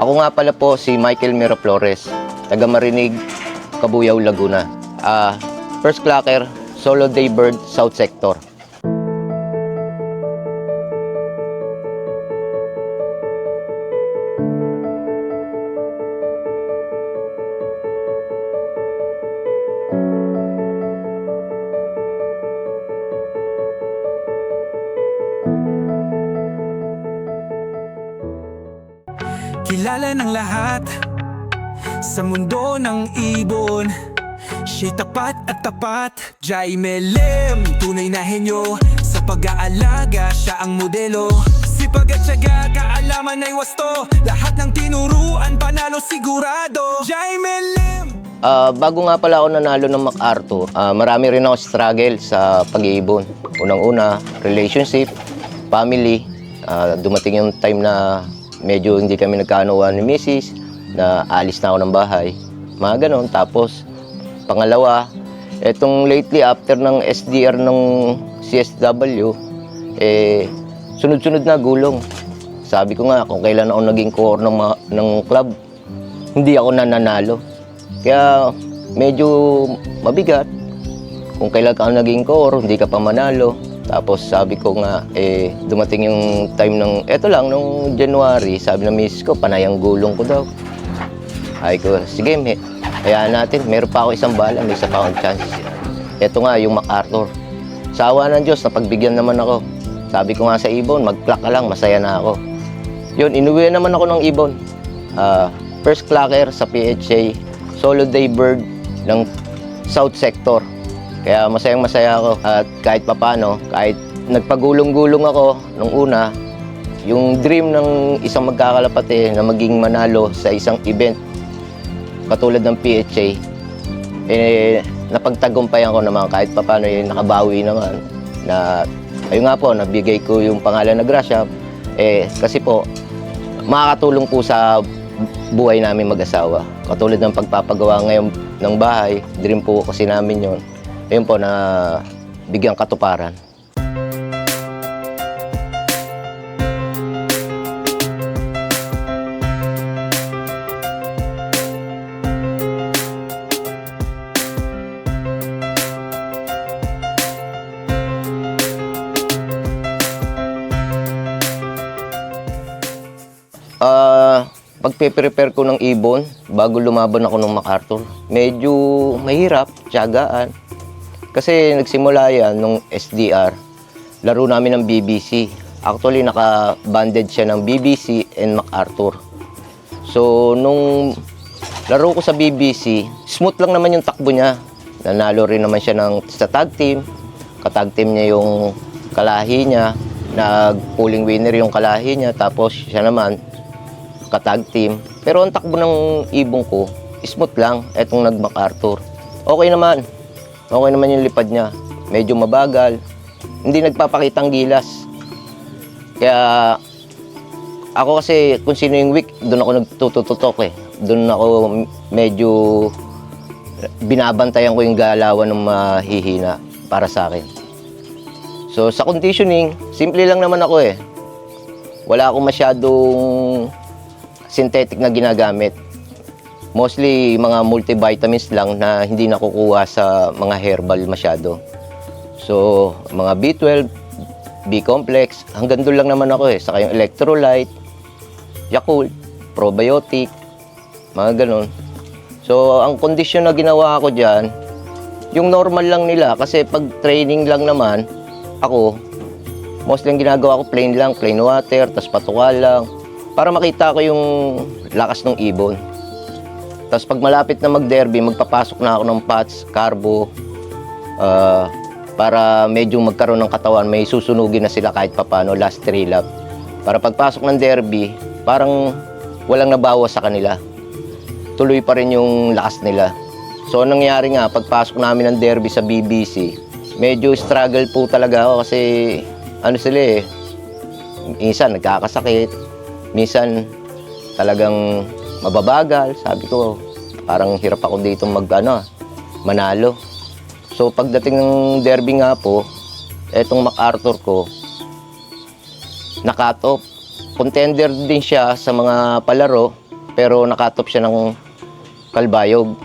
Ako nga pala po si Michael Miraflores, taga Marinig, Cabuyao, Laguna. First clocker, Solo Daybird, South Sector. Kilala ng lahat sa mundo ng ibon. Siya'y tapat at tapat, Jaime Lim, tunay na henyo. Sa pag-aalaga, siya ang modelo. Sipag at tiyaga, kaalaman ay wasto. Lahat ng tinuruan, panalo sigurado. Jaime Lim. Bago nga pala ako nanalo ng MacArthur, marami rin ako struggle sa pag-iibon. Unang-una, relationship, family. Dumating yung time na medyo hindi kami nagkaanuhan ni Mrs. na alis na ako ng bahay. Mga ganon. Tapos, pangalawa, etong lately after ng SDR ng CSW, sunod-sunod na gulong. Sabi ko nga, kung kailan ako naging core ng club, hindi ako nananalo. Kaya medyo mabigat. Kung kailan ka naging core, hindi ka pa manalo. Tapos sabi ko nga, dumating yung time ng, eto lang, nung January, sabi ng misis ko, panay ang gulong ko daw. Ay ko, sige, hayaan natin, meron pa ako isang bala, may isa pa akong chance. Eto nga, yung MacArthur. Sa awa ng Diyos, napagbigyan naman ako. Sabi ko nga sa ibon, mag-clock ka lang, masaya na ako. Yun, inuwi naman ako ng ibon. First clocker sa PHA, Solo Daybird ng South Sector. Kaya masayang-masaya ako at kahit papano, kahit nagpagulong-gulong ako nung una, yung dream ng isang magkakalapate na maging manalo sa isang event katulad ng PHA, napagtagumpayan ko naman kahit papano nakabawi naman. Na, ayun nga po, nabigay ko yung pangalan na Gracia, kasi po, makakatulong po sa buhay namin mag-asawa. Katulad ng pagpapagawa ngayon ng bahay, dream po kasi namin yon. Ayun po, na bigyang katuparan. Pagpe-prepare ko ng ibon bago lumaban ako ng MacArthur, medyo mahirap, tiyagaan. Kasi nagsimula yan nung SDR, laro namin ng BBC. Actually, naka-banded siya ng BBC and MacArthur. So, nung laro ko sa BBC, smooth lang naman yung takbo niya. Nanalo rin naman siya sa tag team. Katag team niya yung kalahi niya. Nag-pulling winner yung kalahi niya. Tapos siya naman, katag team. Pero ang takbo ng ibon ko, smooth lang. Etong nag-MacArthur. Okay naman. Okay naman yung lipad niya. Medyo mabagal. Hindi nagpapakitang gilas. Kaya ako kasi kung sino yung weak, doon ako nagtututok eh. Doon ako medyo binabantayan ko yung galawan ng mahihina para sa akin. So sa conditioning, simple lang naman ako eh. Wala akong masyadong synthetic na ginagamit. Mostly mga multivitamins lang na hindi nakukuha sa mga herbal masyado. So, mga B12, B-complex, hanggang doon lang naman ako eh. Saka yung electrolyte, Yakult, probiotic, mga ganun. So, ang kondisyon na ginawa ko dyan, yung normal lang nila. Kasi pag training lang naman, ako, mostly ang ginagawa ko plain lang, plain water, tas patukal lang. Para makita ko yung lakas ng ibon. Tapos pag malapit na mag-derby, magpapasok na ako ng pots, carbo, para medyo magkaroon ng katawan, may susunugin na sila kahit papano, last 3 lap. Para pagpasok ng derby, parang walang nabawas sa kanila. Tuloy pa rin yung lakas nila. So nangyari nga, pagpasok namin ng derby sa BBC, medyo struggle po talaga ako kasi ano sila eh, minsan nagkakasakit, minsan talagang mababagal. Sabi ko, parang hirap ako dito manalo. So pagdating ng derby nga po, etong MacArthur ko, na-cut off. Contender din siya sa mga palaro, pero nakatop siya ng kalbayog.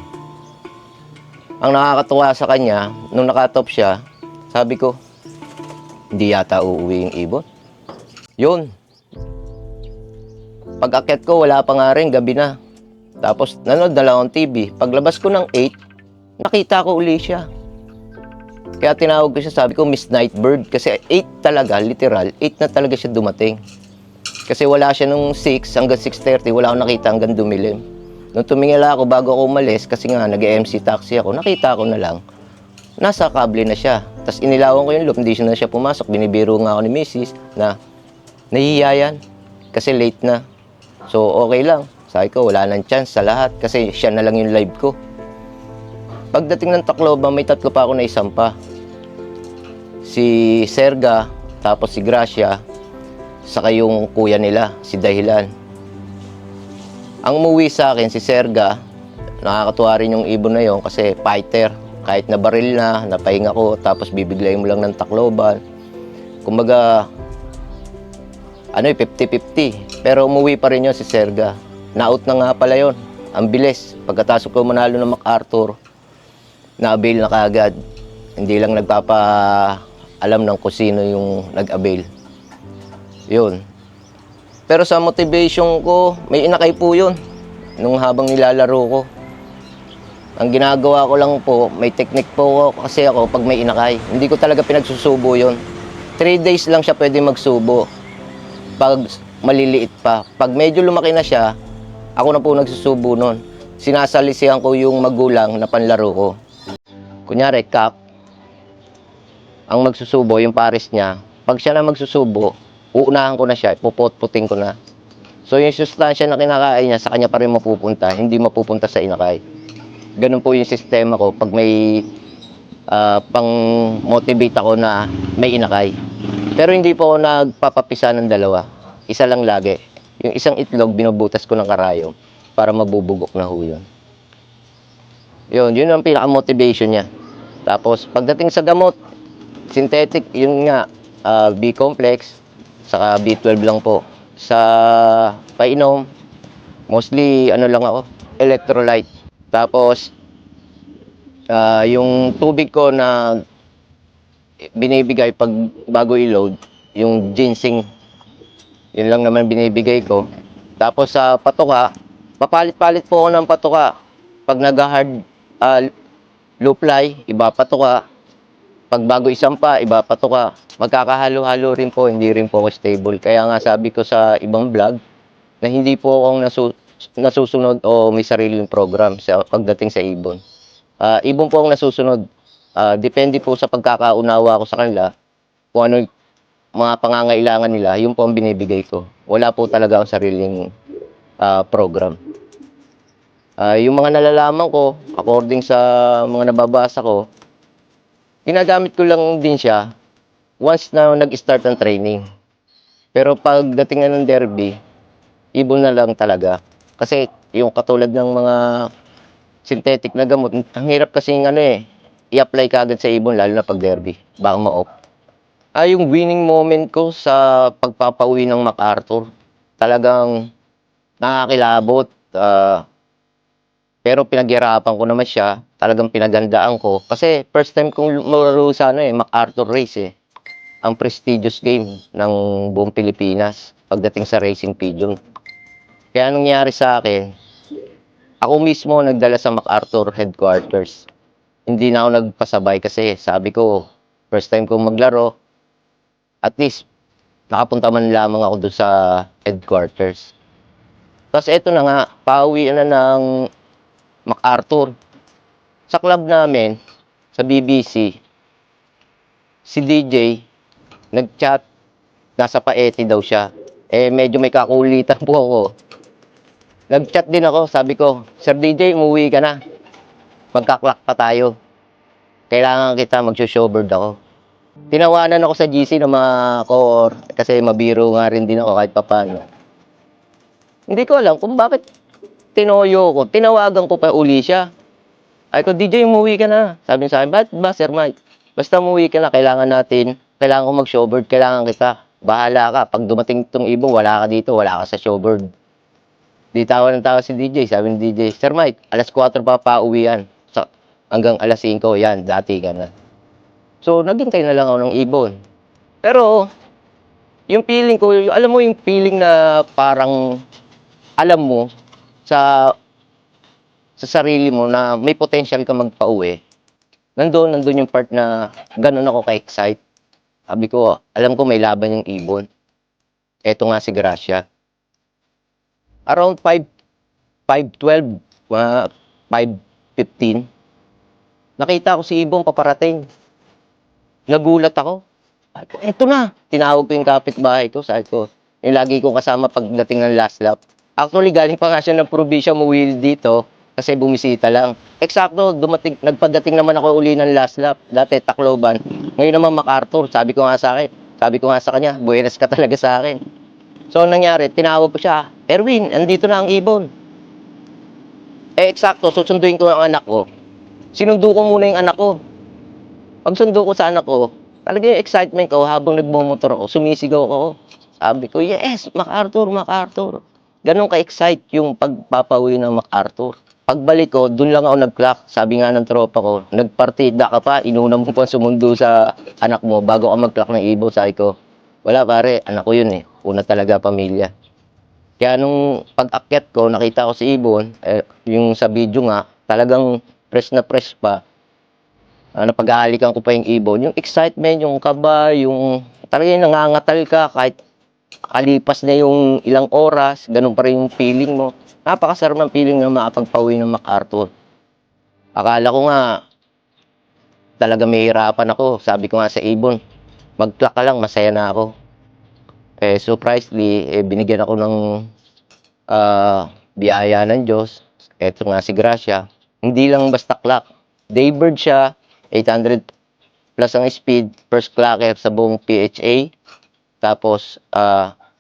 Ang nakakatuwa sa kanya, nung nakatop siya, sabi ko, hindi yata uuwi yung ibon. Yun. Pag akyat ko, wala pa nga rin, gabi na. Tapos nanood na lang akong TV. Paglabas ko ng 8, nakita ko uli siya. Kaya tinawag ko siya, sabi ko, Miss Nightbird. Kasi 8 talaga, literal, 8 na talaga siya dumating. Kasi wala siya nung 6 hanggang 6:30, wala akong nakita hanggang dumilim. Nung tumingala ako bago ako umalis, kasi nga nag-MC taxi ako, nakita ko na lang, nasa kable na siya. Tapos inilawan ko yung loop, hindi siya na siya pumasok. Binibiro nga ako ni Mrs. na nahihiya yan kasi late na. So okay lang. Sabi ko, wala nang chance sa lahat kasi siya na lang yung live ko. Pagdating ng Tacloban, may 3 pa ako na isampa. Si Serga, tapos si Gracia, saka yung kuya nila, si Dahilan. Ang umuwi sa akin, si Serga, nakakatuwa rin yung ibon na yon kasi fighter. Kahit na baril na, napahinga ko, tapos bibiglayin mo lang ng Tacloban. Kumbaga, 50-50. Pero umuwi pa rin yun si Serga. Na-out na nga pala yun. Ang bilis. Pagkatapos ko manalo ng MacArthur, na-avail na kaagad. Hindi lang nagpapaalam ng kung sino yung nag-avail. Yun. Pero sa motivation ko, may inakay po yun. Nung habang nilalaro ko. Ang ginagawa ko lang po, may technique po kasi ako pag may inakay. Hindi ko talaga pinagsusubo yun. 3 days lang siya pwede magsubo. Pag maliliit pa. Pag medyo lumaki na siya, ako na po nagsusubo nun. Sinasalisihan ko yung magulang na panlaro ko. Kunyari, Cap, ang magsusubo, yung pares niya, pag siya na magsusubo, uunahan ko na siya, puput-puting ko na. So yung sustansya na kinakain niya, sa kanya pa rin mapupunta, hindi mapupunta sa inakay. Ganun po yung sistema ko pag may pang-motivate ako na may inakay. Pero hindi po ako nagpapapisa ng dalawa. Isa lang lagi. Yung isang itlog, binubutas ko ng karayom para mabubugok na ho yun. Yun ang pinaka-motivation niya. Tapos, pagdating sa gamot, synthetic, yun nga, B-complex, saka B12 lang po. Sa painom, mostly, lang ako, electrolyte. Tapos, yung tubig ko na binibigay pag bago i-load, yung ginseng, yun lang naman binibigay ko. Tapos sa patuka, papalit-palit po ako ng patuka. Pag nag-hard low fly, iba patuka. Pag bago isampa, iba patuka. Magkakahalo-halo rin po, hindi rin po ako stable. Kaya nga sabi ko sa ibang vlog, na hindi po akong nasusunod o may sariling program sa pagdating sa ibon. Ibon po ang nasusunod. Depende po sa pagkakaunawa ko sa kanila kung ano yung mga pangangailangan nila, yun po ang binibigay ko. Wala po talaga akong sariling program. Yung mga nalalaman ko, according sa mga nababasa ko, ginagamit ko lang din siya once na nag-start ang training. Pero pagdating na ng derby, ibon na lang talaga. Kasi yung katulad ng mga synthetic na gamot, ang hirap kasi i-apply ka agad sa ibon, lalo na pag derby. Baka ma-off. Yung winning moment ko sa pagpapauwi ng MacArthur, talagang nakakilabot. Pero pinaghirapan ko naman siya, talagang pinagandaan ko. Kasi first time kong lumaro sa MacArthur race ang prestigious game ng buong Pilipinas pagdating sa racing pigeon. Kaya anong nangyari sa akin, ako mismo nagdala sa MacArthur headquarters. Hindi na ako nagpasabay kasi sabi ko, first time kong maglaro, at least nakapunta man lamang ako doon sa headquarters. Tapos eto na nga, pauwi na ng MacArthur. Sa club namin, sa BBC, si DJ, nag-chat, nasa Paeti daw siya. Medyo may kakulitan po ako. Nag-chat din ako, sabi ko, Sir DJ, umuwi ka na. Magka-clock pa tayo. Kailangan kita, mag-showboard ako. Tinawanan ako sa GC ng mga core kasi mabiro nga rin din ako kahit papano. Hindi ko alam kung bakit tinoyo ko. Tinawagan ko pa uli siya. Ay ko, DJ, umuwi ka na. Sabi sa akin, ba't ba, Sir Mike? Basta umuwi ka na, kailangan ko mag-showboard, kailangan kita. Bahala ka. Pag dumating itong ibon, wala ka dito, wala ka sa showboard. Di tawa ng tawa si DJ. Sabi ni DJ, Sir Mike, alas 4 pa pauwi yan. Hanggang alas 5, yan, dati ka na. So, naghintay na lang ako ng ibon. Pero, yung feeling ko, alam mo yung feeling na parang alam mo sa sarili mo na may potential ka magpauwi. Nandun yung part na ganun ako ka-excite. Sabi ko, alam ko may laban yung ibon. Eto nga si Gracia. Around 5:12, mga 5:15, nakita ko si ibon paparating. Nagulat ako. Sabi ko, eto na. Tinawag ko yung kapitbahay ko. Sabi ko, yung lagi kong kasama pagdating ng last lap. Actually, galing pa nga siya ng probinsya, umuwi dito kasi bumisita lang. Eksakto, nagpadating naman ako uli ng last lap. Dati, Tacloban. Ngayon naman, MacArthur. Sabi ko nga sa kanya, buenas ka talaga sa akin. So, anong nangyari, tinawag ko siya, Erwin, andito na ang ibon. Eksakto, susunduin ko ang anak ko. Sinundo ko muna yung anak ko. Pag sundo ko sa anak ko, talaga yung excitement ko habang nagmumotor ako, sumisigaw ako. Sabi ko, yes, MacArthur. Ganon ka-excite yung pagpapauwi ng MacArthur. Pagbalik ko, dun lang ako nag-clock. Sabi nga ng tropa ko, nagpartida ka pa, inuna mo pa sumundo sa anak mo bago ka mag-clock ng ibon. Sabi ko, wala pare, anak ko yun eh. Una talaga pamilya. Kaya nung pag-akyat ko, nakita ko si ibon, yung sa video nga, talagang fresh na fresh pa. Napag-aalikan ko pa yung ibon. Yung excitement, yung kaba, yung talagang nangangatal ka kahit kalipas na yung ilang oras, ganun pa rin yung feeling mo. Napakasarap ng feeling na makapagpauwi ng MacArthur. Akala ko nga, talaga may hirapan ako. Sabi ko nga sa ibon, mag-clock ka lang, masaya na ako. Surprisingly, binigyan ako ng biyaya ng Diyos. Eto nga si Gracia. Hindi lang basta clock. Daybird siya, 800 plus ang speed, first clocker sa buong PHA. Tapos,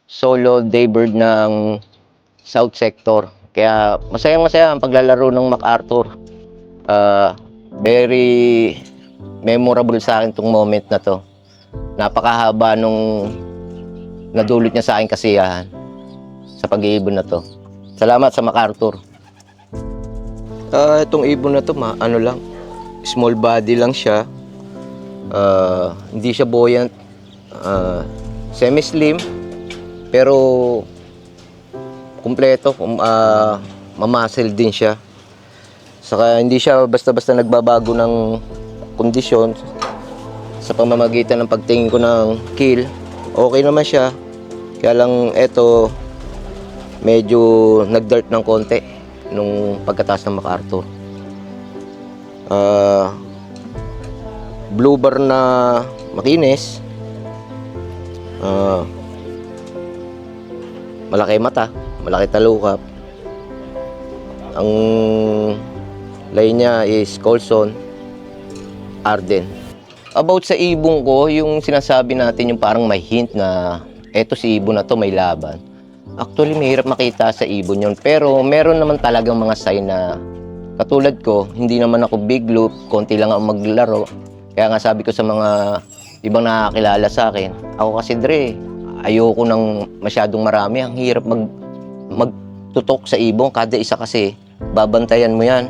solo daybird ng South Sector. Kaya masayang-masaya ang paglalaro ng MacArthur. Very memorable sa akin tong moment na to. Napakahaba nung nadulot niya sa akin kasiyahan sa pag-iibon na to. Salamat sa MacArthur. Itong ibon na to, ano lang, small body lang siya. Hindi siya buoyant. Semi-slim. Pero kumpleto. Mamuscle din siya. Saka hindi siya basta-basta nagbabago ng kondisyon. Sa pamamagitan ng pagtingin ko ng kill, okay naman siya. Kaya lang eto, medyo nag-dirt ng konti nung pagkataas ng MacArthur. Blue bar na makinis. Malaki mata, malaki talukap. Ang line niya is Colson Arden. About sa ibon ko, yung sinasabi natin yung parang may hint na eto si ibon na to may laban. Actually, mahirap makita sa ibon yun. Pero meron naman talagang mga sign na katulad ko, hindi naman ako big loop, konti lang ako maglaro. Kaya nga sabi ko sa mga ibang nakakilala sa akin, ako kasi Dre, ayoko nang masyadong marami. Ang hirap magtutok sa ibon. Kada isa kasi, babantayan mo yan.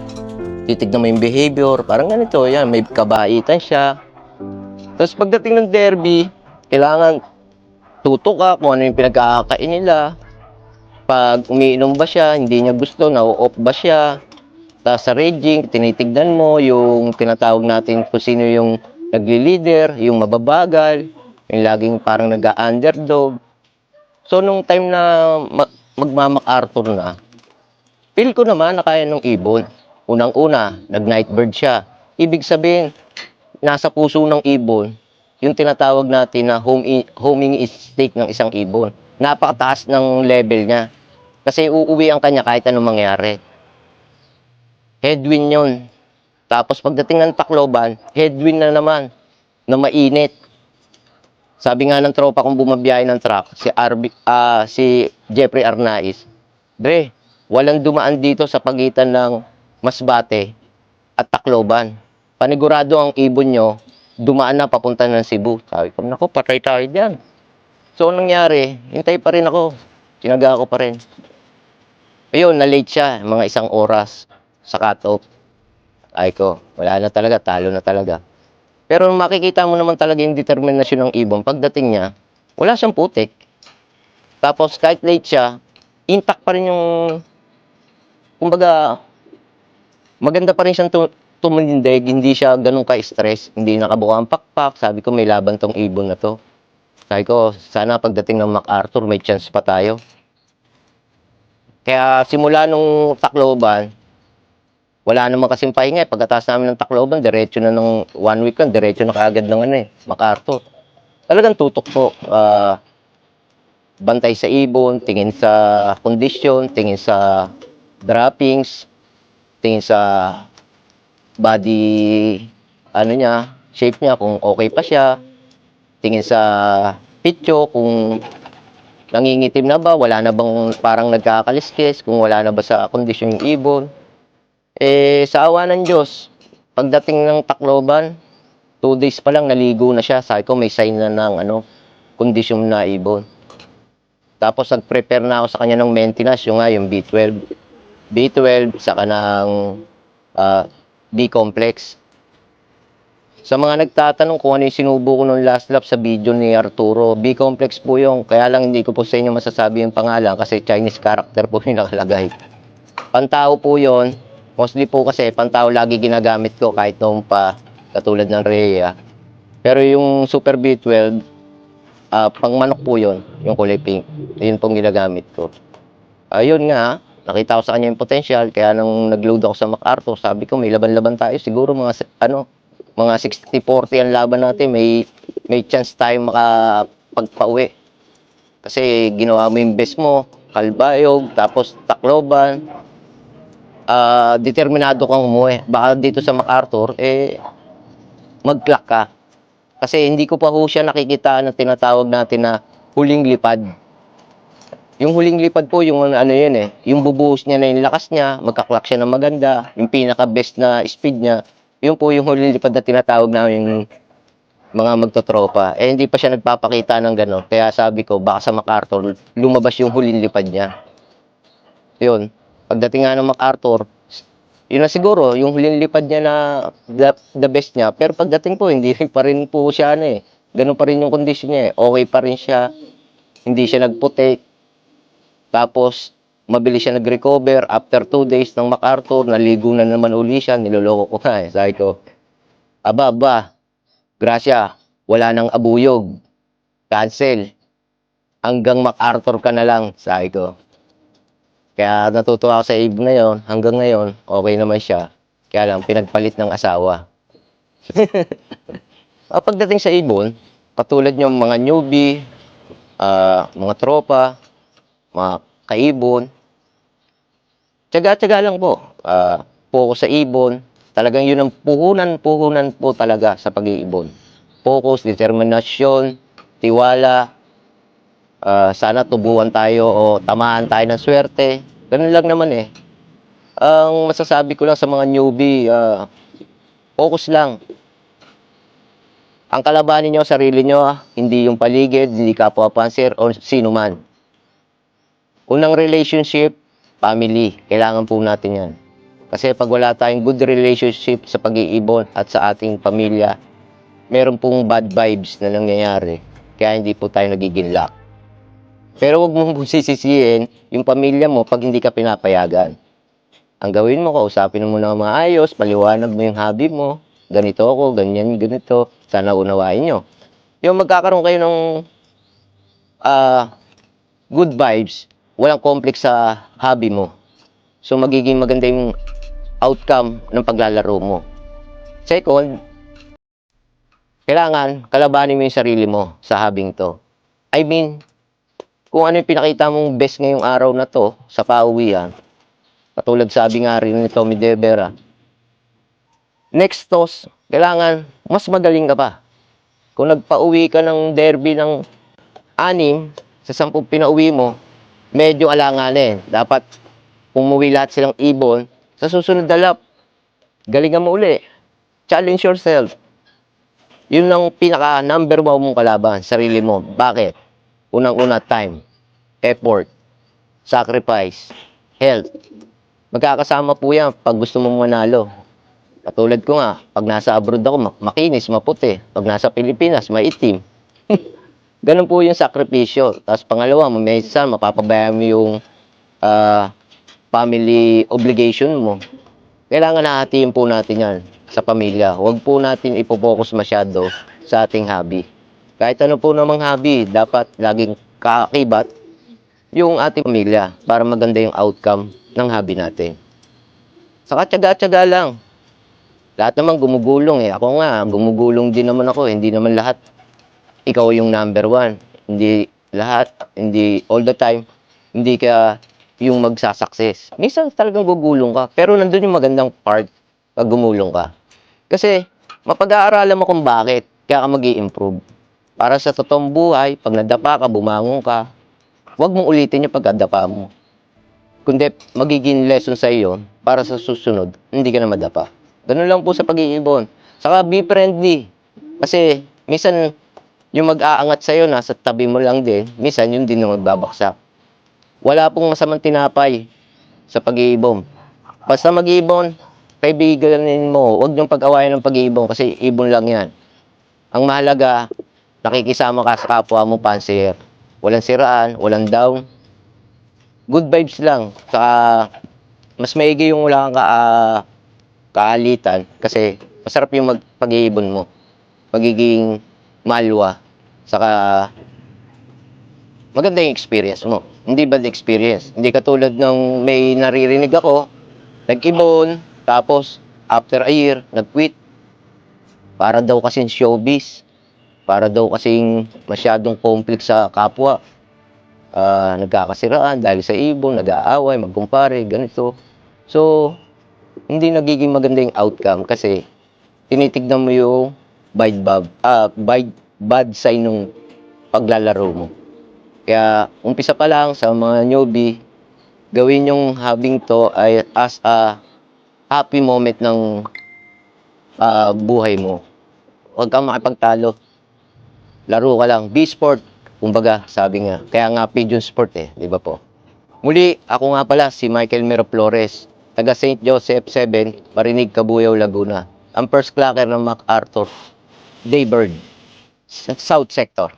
Titignan mo yung behavior. Parang ganito, yan, may kabaitan siya. Tapos pagdating ng derby, kailangan tutok ka kung ano yung pinagkakain nila. Pag umiinom ba siya, hindi niya gusto, na-off ba siya. Tapos sa raging, tinitignan mo yung tinatawag natin kung sino yung nagli-leader, yung mababagal, yung laging parang nag-underdog. So, nung time na magma-MacArthur na, feel ko naman na kaya ng ibon. Unang-una, nag-nightbird siya. Ibig sabihin, nasa puso ng ibon, yung tinatawag natin na homing instinct ng isang ibon. Napakataas ng level niya. Kasi uuwi ang kanya kahit anong mangyari. Headwind yun. Tapos pagdating ng Tacloban, headwind na naman, na mainit. Sabi nga ng tropa kong bumabiyahe ng truck, si Jeffrey Arnaiz, Dre, walang dumaan dito sa pagitan ng Masbate at Tacloban. Panigurado ang ibon nyo, dumaan na papunta ng Cebu. Sabi ko, naku, patay tayo dyan. So, anong nangyari? Hintay pa rin ako. Sinaga ko pa rin. Ayun, na-late siya, mga 1 oras sa cut-off. Ay ko, wala na talaga, talo na talaga. Pero makikita mo naman talaga yung determinasyon ng ibon. Pagdating niya, wala siyang putik. Tapos kahit late siya, intact pa rin yung, kumbaga, maganda pa rin siyang tumindig, hindi siya ganun ka-stress, hindi nakabuka ang pakpak. Sabi ko, may laban tong ibon na to. Sabi ko, sana pagdating ng MacArthur, may chance pa tayo. Kaya simula nung Tacloban, wala naman kasing pahinga eh. Pagkatapos namin ng Tacloban, diretso na ng 1 week lang, diretso na kaagad ng ano eh, MacArthur. Talagang tutok po. Bantay sa ibon, tingin sa kondisyon, tingin sa droppings, tingin sa body, ano niya, shape niya, kung okay pa siya, tingin sa pityo, kung nangingitim na ba, wala na bang parang nagkakaliskis, kung wala na ba sa kondisyon yung ibon. Eh, sa awa ng Diyos, pagdating ng Tacloban, 2 days pa lang naligo na siya. Sabi ko, may sign na ng ano, kondisyon na ibon. Tapos nag-prepare na ako sa kanya ng maintenance, yung nga, yung B12. B12, saka ng B-complex. Sa mga nagtatanong kung ano yung sinubo ko nung last lap sa video ni Arturo, B-complex po yung, kaya lang hindi ko po sa inyo masasabi yung pangalan kasi Chinese character po yung nakalagay. Pantao po yon. Mostly po kasi pantao lagi ginagamit ko kahit noon pa, katulad ng Rhea. Pero yung Super B12, pang manok po yon, yung kulay pink. Yun pong ginagamit ko. Ayun nga, nakita ko sa kanya yung potential, kaya nung nag-load ako sa MacArthur, sabi ko may laban-laban tayo. Siguro mga 60-40 ang laban natin, may chance tayong makapagpauwi. Kasi ginawa mo yung best mo, Calbayog, tapos Tacloban, determinado kang umuwi. Baka dito sa MacArthur, mag-clock ka. Kasi hindi ko pa ho siya nakikita na tinatawag natin na huling lipad. Yung huling lipad po, yung ano yun eh, yung bubuhos niya na yung lakas niya, magka-clock siya ng maganda, yung pinaka-best na speed niya, yun po yung huling lipad na tinatawag namin yung mga magtotropa. Eh, hindi pa siya nagpapakita ng gano'n. Kaya sabi ko, baka sa MacArthur, lumabas yung huling lipad niya. Yun. Pagdating nga ng MacArthur, yun na siguro, yung huling lipad niya na the best niya. Pero pagdating po, hindi pa rin po siya ano eh. Ganun pa rin yung condition niya eh. Okay pa rin siya. Hindi siya nagputik. Tapos, mabilis siya nag-recover. After 2 days ng MacArthur, naligo na naman uli siya. Niloloko ko nga eh. Sabi ko, aba, grasya, wala nang abuyog. Cancel. Hanggang MacArthur ka na lang, sabi ko. Kaya natutuwa ako sa ibon na yun. Hanggang ngayon, okay naman siya. Kaya lang, pinagpalit ng asawa. Pagdating sa ibon, katulad yung mga newbie, mga tropa, mga kaibon, tiyaga-tiyaga lang po. Focus sa ibon. Talagang yun ang puhunan po talaga sa pag-iibon. Focus, determinasyon, tiwala, sana tubuan tayo o tamaan tayo ng swerte. Ganun lang naman eh. Ang masasabi ko lang sa mga newbie, focus lang. Ang kalabanin nyo, sarili nyo, hindi yung paligid, hindi kapwa panser, o sino man. Unang relationship, family. Kailangan po natin yan. Kasi pag wala tayong good relationship sa pag-iibon at sa ating pamilya, meron pong bad vibes na nangyayari. Kaya hindi po tayo nagiging lock. Pero huwag mong sisisihin yung pamilya mo pag hindi ka pinapayagan. Ang gawin mo, kausapin mo na maayos, paliwanag mo yung hobby mo. Ganito ako, ganyan, ganito. Sana unawain nyo. Yung magkakaroon kayo ng good vibes, walang complex sa hobby mo. So, magiging maganda yung outcome ng paglalaro mo. Second, kailangan kalabanin mo yung sarili mo sa hobbying to. I mean, kung ano yung pinakita mong best ngayong araw na to sa pauwian, katulad sabi nga rin ni Tommy De Vera, next toss, kailangan mas magaling ka pa. Kung nagpauwi ka ng derby ng 6 sa 10 pinauwi mo, medyo alanganin. Dapat umuwi lahat silang ibon. Sa susunod na lap, galingan mo uli. Challenge yourself. Yun ang pinaka number 1 mong kalaban, sarili mo. Bakit? Unang-una, time, effort, sacrifice. health. Magkakasama po yan pag gusto mong manalo. Katulad ko nga, pag nasa abroad ako, makinis, maputi. Pag nasa Pilipinas, maitim. Ganun po yung sakripisyo. Tapos pangalawa, minsan mapapabayaan mo yung ah, family obligation mo. Kailangan nahatiin po natin yan sa pamilya. Huwag po natin ipopokus masyado sa ating hobby. Kahit ano po namang hobby, dapat laging kaakibat yung ating pamilya para maganda yung outcome ng hobby natin. Saka tiyaga-tiyaga lang. Lahat naman gumugulong eh. Ako nga, gumugulong din naman ako. Hindi naman lahat ikaw yung number one. Hindi lahat, hindi all the time, hindi ka yung magsasucess. Minsan talagang gugulong ka. Pero nandun yung magandang part pag gumulong ka. Kasi mapag-aaralan mo kung bakit kaya ka mag improve. Para sa totoong buhay, pag nadapa ka, bumangon ka, huwag mong ulitin yung pagkadapa mo. Kundi magiging lesson sa iyo para sa susunod, hindi ka na madapa. Ganun lang po sa pag-iibon. Saka be friendly. Kasi minsan yung mag-aangat sa'yo, nasa tabi mo lang din, minsan yun din yung magbabaksak. Wala pong masamang tinapay sa pag-iibon. Basta mag-iibon, kaibiganin mo, huwag niyong pag-awayan ng pag-iibon kasi ibon lang yan. Ang mahalaga, nakikisama ka sa kapwa mo panser. Walang siraan, walang down. Good vibes lang. Saka, mas maigi yung wala kang kaalitan kasi masarap yung pag-iibon mo. Magiging malwa. Saka, maganda yung experience mo. Hindi bad experience. Hindi katulad ng may naririnig ako, nag-ibon, tapos after a year, nag-quit. Para daw kasing showbiz. Para daw kasing masyadong conflict sa kapwa. Nagkakasiraan dahil sa ibon, nag-aaway, magkumpare, ganito. So, hindi nagiging maganda yung outcome kasi tinitignan mo yung bad side ng paglalaro mo. Kaya, umpisa pa lang sa mga newbie, gawin yung having to ay as a happy moment ng buhay mo. Huwag kang makipagtalo. Laro ka lang. Be sport. Kumbaga, sabi nga. Kaya nga pigeon sport eh. Di ba po? Muli, ako nga pala si Michael Mero Flores. Taga St. Joseph 7, Marinig, Cabuyao, Laguna. Ang first clacker ng MacArthur Daybird. Sa South Sector.